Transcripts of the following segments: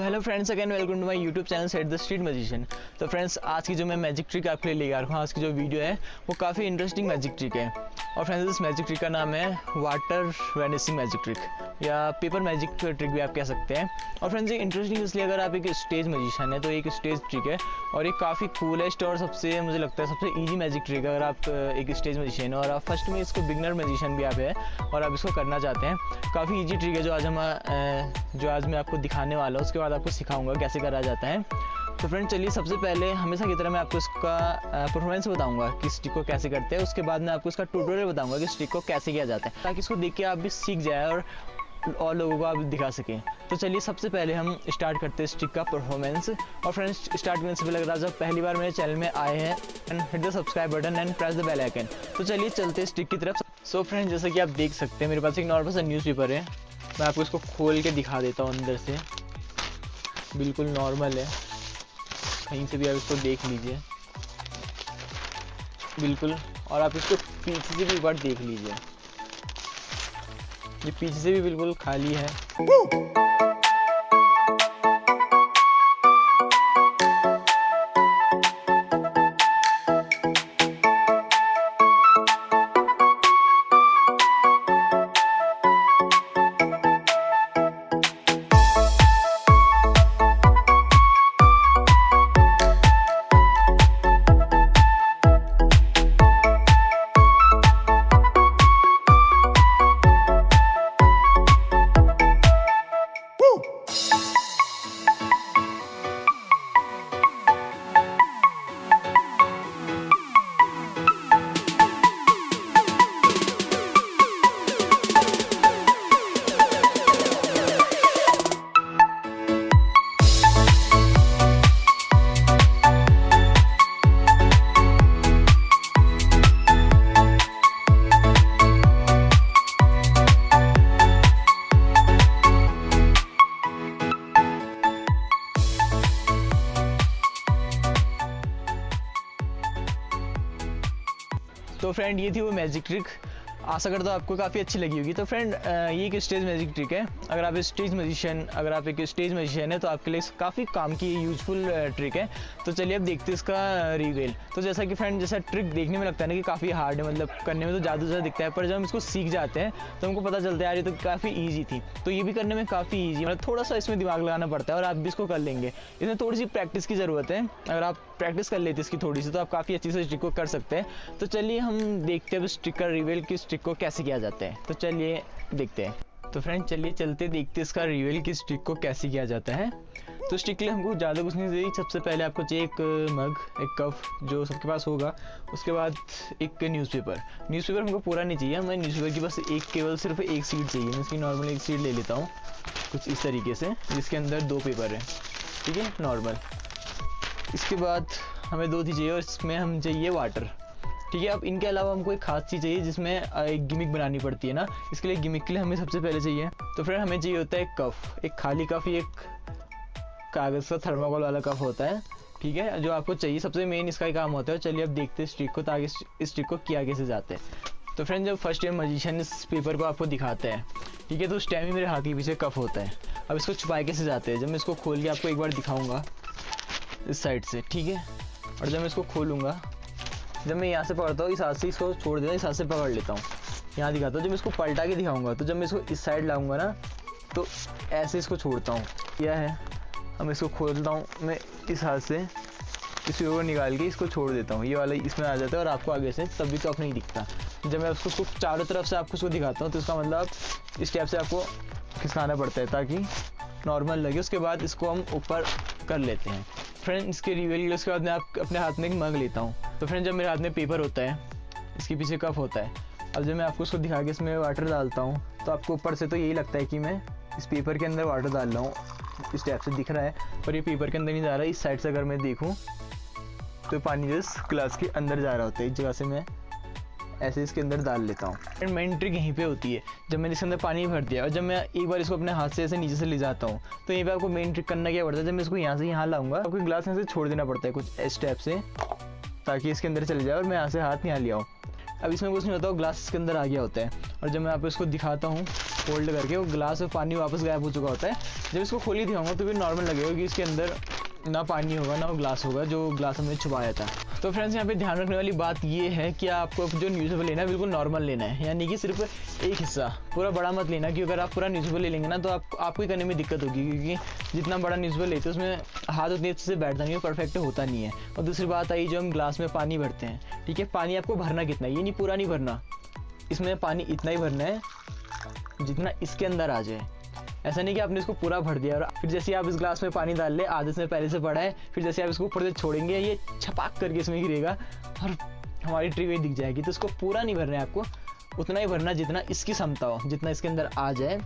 Hello friends, again welcome to my YouTube channel set the street magician. तो friends, आज की जो मैं मैजिक ट्रिक आपके लिए लेकर आ रहा हूँ, आज की जो वीडियो है वो काफ़ी इंटरेस्टिंग मैजिक ट्रिक है। और फ्रेंड्स, इस मैजिक ट्रिक का नाम है वाटर वैनिशिंग मैजिक ट्रिक या पेपर मैजिक ट्रिक भी आप कह सकते हैं। और फ्रेंड्स, ये इंटरेस्टिंग इसलिए अगर आप एक स्टेज मैजिशियन है तो एक स्टेज ट्रिक है और ये काफ़ी कूलेस्ट और सबसे मुझे लगता है सबसे ईजी मैजिक ट्रिक है। अगर आप एक स्टेज मैजिशियन हो और आप फर्स्ट में इसको बिगनर मैजिशियन भी आप है और आप इसको करना चाहते हैं, काफ़ी ईजी ट्रिक है जो आज मैं आपको दिखाने वाला हूँ। उसके बाद आपको सिखाऊंगा कैसे करा जाता है। तो फ्रेंड, चलिए सबसे पहले हमेशा की तरह मैं आपको इसका परफॉर्मेंस बताऊंगा कि इस ट्रिक को कैसे करते हैं। उसके बाद मैं आपको इसका ट्यूटोरियल बताऊंगा कि इस ट्रिक को कैसे किया जाता है, ताकि इसको देख के आप भी सीख जाए और लोगों को आप दिखा सकें। तो चलिए सबसे पहले हम स्टार्ट करते हैं इस ट्रिक का परफॉर्मेंस। और फ्रेंड्स, स्टार्ट करने से पहले अगर जब पहली बार मेरे चैनल में आए हैं and hit the subscribe button and press the bell icon. तो चलिए चलते हैं इस ट्रिक की तरफ। सो फ्रेंड्स, जैसा कि आप देख सकते हैं मेरे पास एक नॉर्मल सा न्यूज़पेपर है। मैं आपको इसको खोल के दिखा देता हूँ। अंदर से बिल्कुल नॉर्मल है, कहीं से भी आप इसको देख लीजिए बिल्कुल। और आप इसको पीछे से भी एक बार देख लीजिए, ये पीछे से भी बिल्कुल खाली है। तो फ्रेंड, ये थी वो मैजिक ट्रिक। आशा करता हूँ आपको काफ़ी अच्छी लगी होगी। तो फ्रेंड, ये एक स्टेज मैजिक ट्रिक है। अगर आप एक स्टेज मैजिशियन है तो आपके लिए काफ़ी काम की यूजफुल ट्रिक है। तो चलिए अब देखते हैं इसका रिवील। तो जैसा कि फ्रेंड, जैसा ट्रिक देखने में लगता है ना कि काफ़ी हार्ड है, मतलब करने में तो जादू जैसा दिखता है, पर जब हम इसको सीख जाते हैं तो हमको पता चलता है यार ये तो काफ़ी ईजी थी। तो ये भी करने में काफ़ी ईजी, मतलब थोड़ा सा इसमें दिमाग लगाना पड़ता है और आप भी इसको कर लेंगे। इसमें थोड़ी सी प्रैक्टिस की ज़रूरत है। अगर आप प्रैक्टिस कर लेते इसकी थोड़ी सी तो आप काफ़ी अच्छी से इस ट्रिक को कर सकते हैं। तो चलिए हम देखते हैं इस ट्रिक का रिवील कि इस ट्रिक को कैसे किया जाता है। तो चलिए देखते हैं। तो फ्रेंड, चलिए चलते देखते हैं इसका रिवील कि इस ट्रिक को कैसे किया जाता है। तो इस ट्रिक के लिए हमको ज़्यादा कुछ नहीं चाहिए। सबसे पहले आपको चाहिए एक मग, एक कप जो सबके पास होगा। उसके बाद एक न्यूज़पेपर हमको पूरा नहीं चाहिए, हमें न्यूज़पेपर की बस केवल सिर्फ एक सीट चाहिए। मैं इसकी नॉर्मल एक सीट ले लेता हूँ कुछ इस तरीके से, जिसके अंदर 2 पेपर हैं, ठीक है, नॉर्मल। इसके बाद हमें 2 चीज़ चाहिए और इसमें हम चाहिए वाटर, ठीक है। अब इनके अलावा हमको एक खास चीज़ चाहिए जिसमें एक गिमिक बनानी पड़ती है ना। इसके लिए गिमिक के लिए हमें सबसे पहले चाहिए, तो फिर हमें चाहिए होता है एक कप, एक खाली कप, एक कागज़ का थर्माकोल वाला कप होता है, ठीक है, जो आपको चाहिए। सबसे मेन इसका ही काम होता है। चलिए अब देखते हैं इस ट्रिक को, ताकि इस ट्रिक को किया कैसे जाता है। तो फ्रेंड, जब फर्स्ट टाइम मैजिशियन इस पेपर को आपको दिखाता है, ठीक है, तो उस टाइम ही मेरे हाथ के पीछे कप होता है। अब इसको छुपाए कैसे जाते हैं, जब मैं इसको खोल के आपको एक बार दिखाऊँगा इस साइड से, ठीक है। और जब मैं इसको खोलूँगा, जब मैं यहाँ से पकड़ता हूँ इस हाथ से, इसको छोड़ देता हूँ, इस हाथ से पकड़ लेता हूँ, यहाँ दिखाता हूँ। जब मैं इसको पलटा के दिखाऊंगा तो जब मैं इसको इस साइड लाऊंगा ना तो ऐसे इसको छोड़ता हूँ, क्या है, अब इसको खोलता हूँ मैं इस हाथ से, इस को निकाल के इसको छोड़ देता हूँ, ये वाला इसमें आ जाता है और आपको आगे से तभी तो नहीं दिखता। जब मैं उसको चारों तरफ से आपको उसको दिखाता हूँ तो इसका मतलब इस टाइप से आपको खिसकाना पड़ता है ताकि नॉर्मल लगे। उसके बाद इसको हम ऊपर कर लेते हैं। फ्रेंड, इसके रिवील उसके बाद मैं अपने हाथ में एक मग लेता हूँ। तो फ्रेंड, जब मेरे हाथ में पेपर होता है, इसके पीछे कप होता है। अब जब मैं आपको उसको दिखा के इसमें वाटर डालता हूँ तो आपको ऊपर से तो यही लगता है कि मैं इस पेपर के अंदर वाटर डाल रहा हूँ, इस टाइप से दिख रहा है, पर ये पेपर के अंदर नहीं जा रहा है। इस साइड से अगर मैं देखूँ तो पानी जो इस ग्लास के अंदर जा रहा होता है। इस जगह से मैं ऐसे इसके अंदर डाल लेता हूँ। एंड मेन ट्रिक यहीं पे होती है, जब मैंने इसके अंदर पानी भर दिया और जब मैं एक बार इसको अपने हाथ से ऐसे नीचे से ले जाता हूँ तो यहीं पे आपको मेन ट्रिक करना क्या पड़ता है। जब मैं इसको यहाँ से यहाँ लाऊंगा आपको ग्लास यहाँ से छोड़ देना पड़ता है कुछ इस टाइप से, ताकि इसके अंदर चले जाए और मैं यहाँ से हाथ नहीं ले आऊँ, अब इसमें कुछ नहीं होता, वो ग्लास के अंदर आ गया होता है। और जब मैं आपको इसको दिखाता हूँ फोल्ड करके, वो ग्लास में पानी वापस गायब हो चुका होता है। जब इसको खोली दिखाऊंगा तो भी नॉर्मल लगेगा कि इसके अंदर ना पानी होगा ना वो ग्लास होगा जो ग्लास हमने छुपाया था। तो फ्रेंड्स यहाँ पे ध्यान रखने वाली बात ये है कि आपको जो न्यूज़पेपर लेना है बिल्कुल नॉर्मल लेना है, यानी कि सिर्फ एक हिस्सा, पूरा बड़ा मत लेना, क्योंकि अगर आप पूरा न्यूज़पेपर ले लेंगे ना तो आपको ही करने में दिक्कत होगी, क्योंकि जितना बड़ा न्यूज़पेपर लेते हैं उसमें हाथ उतनी अच्छे से बैठता नहीं है, परफेक्ट होता नहीं है। और दूसरी बात आई जो हम ग्लास में पानी भरते हैं, ठीक है, पानी आपको भरना कितना है, ये नहीं पूरा नहीं भरना, इसमें पानी इतना ही भरना है जितना इसके अंदर आ जाए। ऐसा नहीं कि आपने इसको पूरा भर दिया और फिर जैसे आप इस ग्लास में पानी डाल ले, आधे से पहले से पड़ा है, फिर जैसे आप इसको ऊपर से छोड़ेंगे ये छपाक करके इसमें गिरेगा और हमारी ट्री वही दिख जाएगी। तो इसको पूरा नहीं भरना है, आपको उतना ही भरना जितना इसकी क्षमता हो, जितना इसके अंदर आ जाए।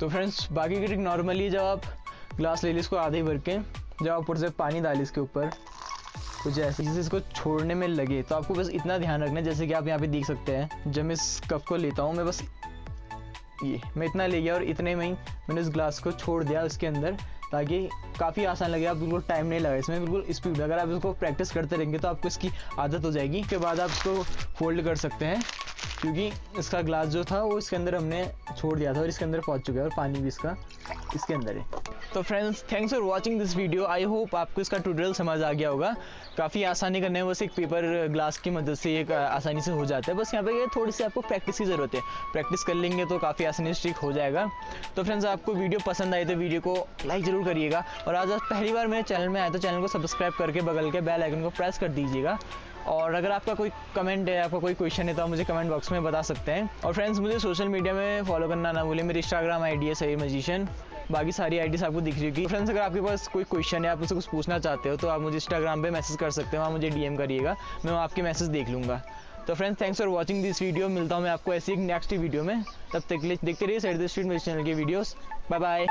तो फ्रेंड्स बाकी की ट्रिक नॉर्मली जब आप ग्लास ले ली इसको आधे ही भर के, जब आप ऊपर से पानी डालें इसके ऊपर कुछ ऐसे जैसे इसको छोड़ने में लगे, तो आपको बस इतना ध्यान रखना है, जैसे कि आप यहाँ पे देख सकते हैं जब मैं इस कप को लेता हूँ, मैं बस ये मैं इतना ले गया और इतने में ही मैंने इस ग्लास को छोड़ दिया उसके अंदर, ताकि काफ़ी आसान लगे, आप बिल्कुल टाइम नहीं लगा इसमें, बिल्कुल स्पीड। अगर आप इसको प्रैक्टिस करते रहेंगे तो आपको इसकी आदत हो जाएगी। उसके बाद आप इसको फोल्ड कर सकते हैं, क्योंकि इसका ग्लास जो था वो इसके अंदर हमने छोड़ दिया था और इसके अंदर पहुंच चुका है और पानी भी इसका इसके अंदर है। तो friends thanks for watching this video. I hope आपको इसका ट्यूटोरियल समझ आ गया होगा। काफ़ी आसानी करने में बस एक पेपर ग्लास की मदद से एक आसानी से हो जाता है, बस यहाँ पे थोड़ी सी आपको प्रैक्टिस की ज़रूरत है। प्रैक्टिस कर लेंगे तो काफ़ी आसानी से ठीक हो जाएगा। तो फ्रेंड्स आपको वीडियो पसंद आई तो वीडियो को लाइक ज़रूर करिएगा, और आज आप पहली बार मेरे चैनल में आए तो चैनल को सब्सक्राइब करके बगल के बेल आइकन को प्रेस कर दीजिएगा। और अगर आपका कोई कमेंट है, आपका कोई क्वेश्चन है तो आप मुझे कमेंट बॉक्स में बता सकते हैं। और फ्रेंड्स मुझे सोशल मीडिया में फॉलो करना ना भूलें, मेरी इंस्टाग्राम आईडी है सहीर मैजिशियन, बाकी सारी आईडीज आपको दिख रही होगी। फ्रेंड्स अगर आपके पास कोई क्वेश्चन है, आप मुझसे कुछ पूछना चाहते हो तो आप मुझे इंस्टाग्राम पे मैसेज कर सकते हो, वहाँ मुझे डीएम करिएगा, मैं आपके मैसेज देख लूँगा। तो friends thanks for watching this video. मिलता हूँ मैं आपको ऐसी एक नेक्स्ट वीडियो में, तब तक के लिए देखते रहिए side the street magician channel की वीडियोस। Bye bye.